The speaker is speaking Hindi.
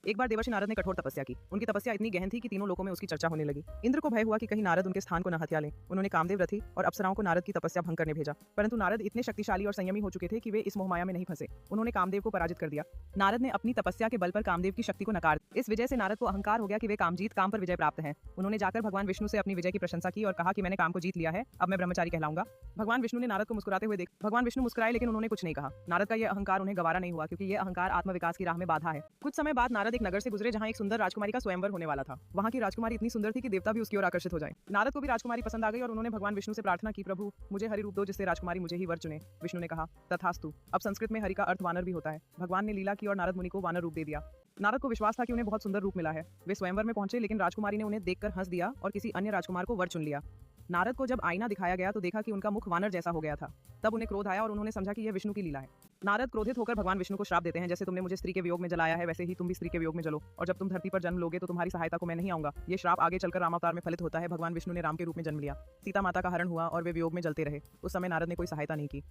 एक बार देवर्षि नारद ने कठोर तपस्या की। उनकी तपस्या इतनी गहन थी कि तीनों लोकों में उसकी चर्चा होने लगी। इंद्र को भय हुआ कि कहीं नारद उनके स्थान को न हत्या लें। उन्होंने कामदेव, रथी और अप्सराओं को नारद की तपस्या भंग करने भेजा, परंतु नारद इतने शक्तिशाली और संयमी हो चुके थे कि वे इस मोहमाया में नहीं फंसे। उन्होंने कामदेव को पराजित कर दिया। नारद ने अपनी तपस्या के बल पर कामदेव की शक्ति को नकार दिया। इस विजय से नारद को अहंकार हो गया कि वे कामजीत, काम पर विजय प्राप्त है। उन्होंने जाकर भगवान विष्णु से अपनी विजय की प्रशंसा की और कहा कि मैंने काम को जीत लिया है, अब मैं ब्रह्मचारी कहलाऊंगा। भगवान विष्णु ने नारद को मुस्कुराते हुए देखा। भगवान विष्णु मुस्कुराए लेकिन उन्होंने कुछ नहीं कहा। नारद का यह अहंकार उन्हें गवारा नहीं हुआ, क्योंकि यह अहंकार आत्मविकास की राह में बाधा है। कुछ समय बाद नारद एक नगर से गुजरे जहाँ एक सुंदर राजकुमारी का स्वयंवर होने वाला था। वहाँ की राजकुमारी इतनी सुंदर थी कि देवता भी उसकी ओर आकर्षित हो जाए। नारद को भी राजकुमारी पसंद आ गई और उन्होंने भगवान विष्णु से प्रार्थना की, प्रभु मुझे हरि रूप दो जिससे राजकुमारी मुझे ही वर चुने। विष्णु ने कहा, तथास्तु। अब संस्कृत में हरि का अर्थ वानर भी होता है। भगवान ने लीला की और नारद मुनि को वानर रूप दे दिया। नारद को विश्वास था कि उन्हें बहुत सुंदर रूप मिला है। वे स्वयंवर में पहुंचे, लेकिन राजकुमारी ने उन्हें देखकर हंस दिया और किसी अन्य राजकुमार को वर चुन लिया। नारद को जब आईना दिखाया गया तो देखा कि उनका मुख वानर जैसा हो गया था। तब उन्हें क्रोध आया और उन्होंने समझा कि यह विष्णु की लीला है। नारद क्रोधित होकर भगवान विष्णु को श्राप देते हैं, जैसे तुमने मुझे स्त्री के वियोग में जलाया है, वैसे ही तुम भी स्त्री के वियोग में जलो, और जब तुम धरती पर जन्म लोगे तो तुम्हारी सहायता को मैं नहीं आऊंगा। ये श्राप आगे चलकर रामावतार में फलित होता है। भगवान विष्णु ने राम के रूप में जन्म लिया। सीता माता का हरण हुआ और वे वियोग में जलते रहे। उस समय नारद ने कोई सहायता नहीं की।